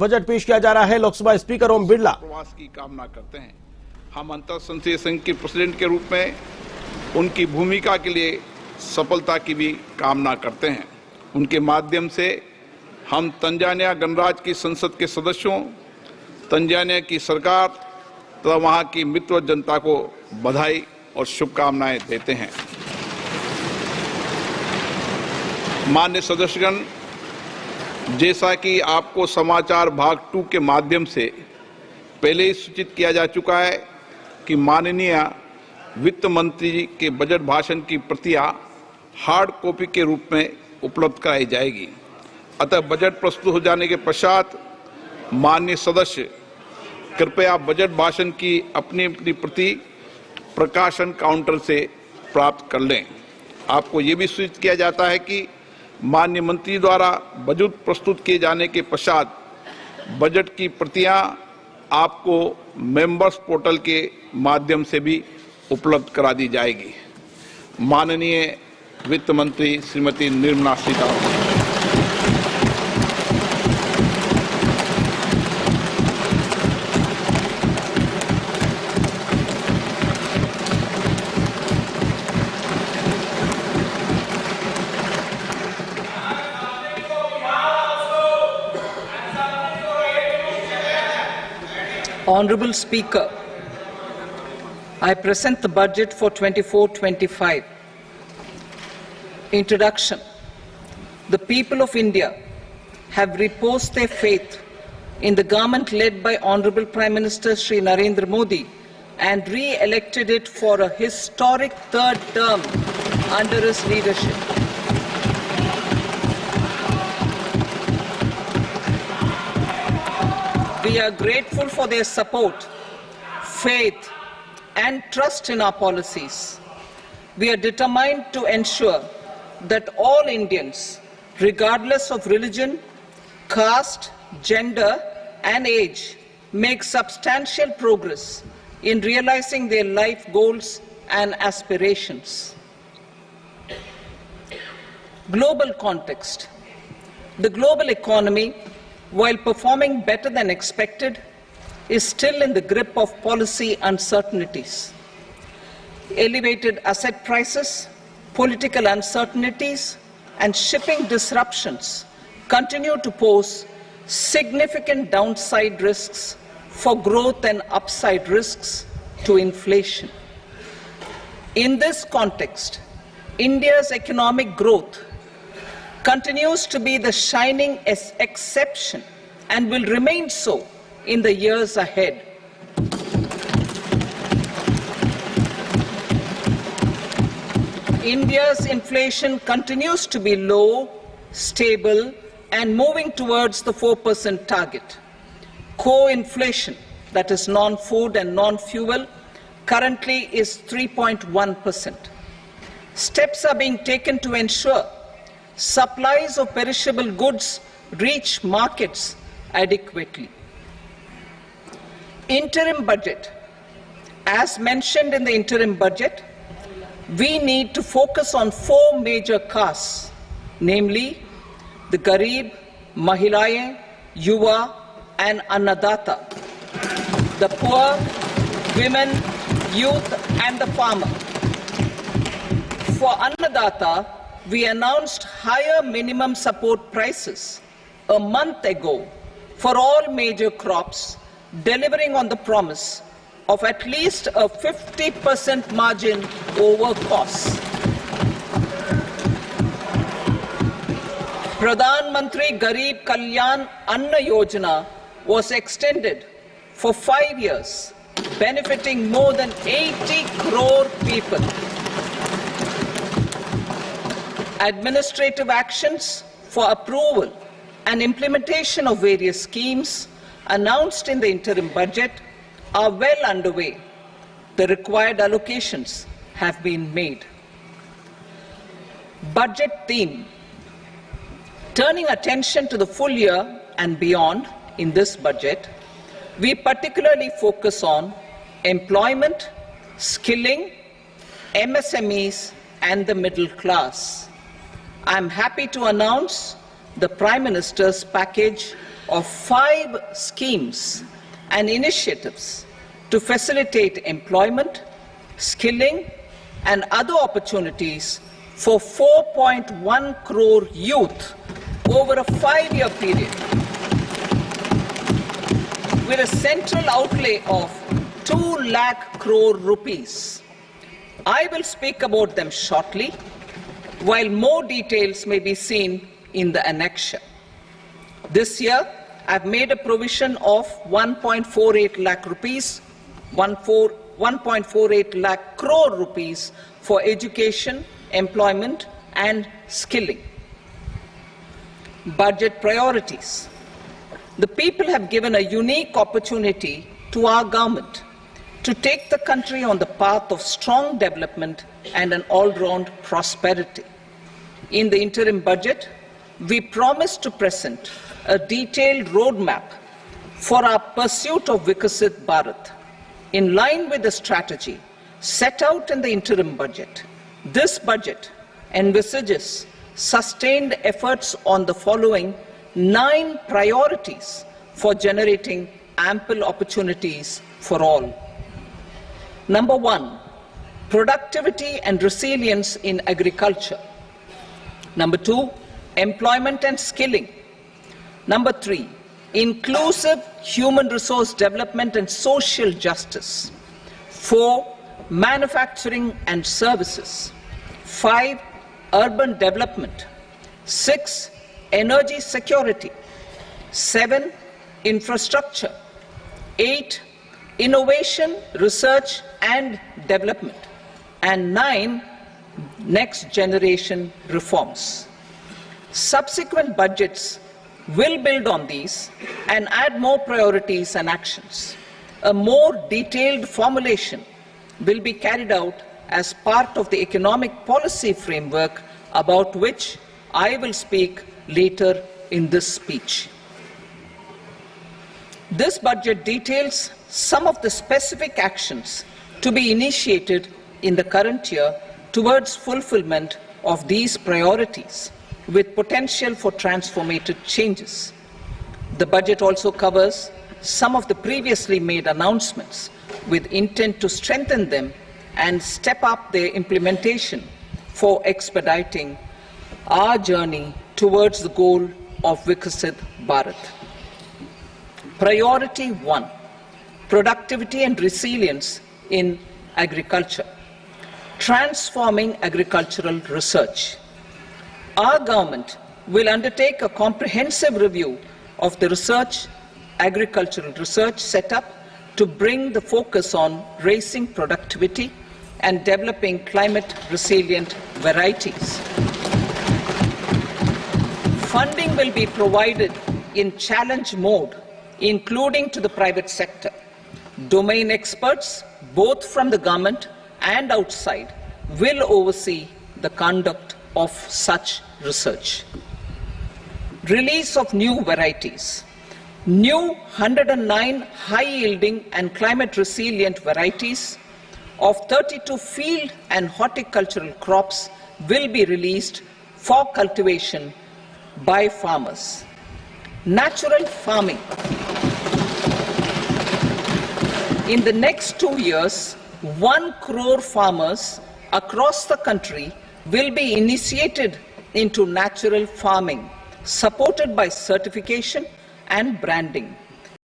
Budget पेश किया जा रहा है। लोकसभा स्पीकर ओम बिरला प्रवास की कामना करते हैं। हम अंतर संसदीय संघ के प्रेसिडेंट के रूप में उनकी भूमिका के लिए सफलता की भी कामना करते हैं। उनके माध्यम से हम तंजानिया गणराज्य की संसद के सदस्यों, तंजानिया की सरकार तथा वहां की मित्र जनता को बधाई और शुभकामनाएं देते हैं। माननीय सदस्यगण, जैसा कि आपको समाचार भाग 2 के माध्यम से पहले ही सूचित किया जा चुका है कि माननीय वित्त मंत्री जी के बजट भाषण की प्रतियां हार्ड कॉपी के रूप में उपलब्ध कराई जाएगी। अतः बजट प्रस्तुत हो जाने के पश्चात माननीय सदस्य कृपया बजट भाषण की अपनी अपनी प्रति प्रकाशन काउंटर से प्राप्त कर लें। आपको ये भी सूचित किया जाता है कि माननीय मंत्री द्वारा बजट प्रस्तुत किए जाने के पश्चात बजट की प्रतियां आपको मेंबर्स पोर्टल के माध्यम से भी उपलब्ध करा दी जाएगी। माननीय वित्त मंत्री Shrimati Nirmala Sitharaman. Honorable Speaker, I present the budget for 24-25. Introduction. The people of India have reposed their faith in the government led by Honorable Prime Minister Shri Narendra Modi and re-elected it for a historic third term under his leadership. We are grateful for their support, faith, and trust in our policies. We are determined to ensure that all Indians, regardless of religion, caste, gender, and age, make substantial progress in realizing their life goals and aspirations. Global context. The global economy, while performing better than expected, is still in the grip of policy uncertainties. Elevated asset prices, political uncertainties, and shipping disruptions continue to pose significant downside risks for growth and upside risks to inflation. In this context, India's economic growth continues to be the shining exception and will remain so in the years ahead. India's inflation continues to be low, stable, and moving towards the 4% target. Core inflation, that is non-food and non-fuel, currently is 3.1%. Steps are being taken to ensure supplies of perishable goods reach markets adequately. Interim budget. As mentioned in the interim budget, we need to focus on 4 major castes, namely the Garib, Mahilaye, Yuva, and Annadata, the poor, women, youth, and the farmer. For Annadata, we announced higher minimum support prices a month ago for all major crops, delivering on the promise of at least a 50% margin over costs. Pradhan Mantri Garib Kalyan Anna Yojana was extended for 5 years, benefiting more than 80 crore people. Administrative actions for approval and implementation of various schemes announced in the interim budget are well underway. The required allocations have been made. Budget theme. Turning attention to the full year and beyond in this budget, we particularly focus on employment, skilling, MSMEs, and the middle class. I am happy to announce the Prime Minister's package of 5 schemes and initiatives to facilitate employment, skilling, and other opportunities for 4.1 crore youth over a 5-year period, with a central outlay of 2 lakh crore rupees. I will speak about them shortly, while more details may be seen in the annexure. This year, I've made a provision of 1.48 lakh rupees, 1.48 lakh crore rupees for education, employment, and skilling. Budget priorities. The people have given a unique opportunity to our government to take the country on the path of strong development and an all-round prosperity. In the interim budget, we promise to present a detailed roadmap for our pursuit of Viksit Bharat. In line with the strategy set out in the interim budget, this budget envisages sustained efforts on the following 9 priorities for generating ample opportunities for all. Number 1, productivity and resilience in agriculture. Number 2, employment and skilling. Number 3, inclusive human resource development and social justice. 4, manufacturing and services. 5, urban development. 6, energy security. 7, infrastructure. 8, innovation, research and development. And 9, next generation reforms. Subsequent budgets will build on these and add more priorities and actions. A more detailed formulation will be carried out as part of the economic policy framework, about which I will speak later in this speech. This budget details some of the specific actions to be initiated in the current year towards fulfillment of these priorities, with potential for transformative changes. The budget also covers some of the previously made announcements, with intent to strengthen them and step up their implementation for expediting our journey towards the goal of Viksit Bharat. Priority 1, productivity and resilience in agriculture. Transforming agricultural research. Our government will undertake a comprehensive review of the agricultural research setup to bring the focus on raising productivity and developing climate-resilient varieties. Funding will be provided in challenge mode, including to the private sector. Domain experts, both from the government and outside, will oversee the conduct of such research. Release of new varieties. New 109 high-yielding and climate-resilient varieties of 32 field and horticultural crops will be released for cultivation by farmers. Natural farming. In the next 2 years, 1 crore farmers across the country will be initiated into natural farming, supported by certification and branding.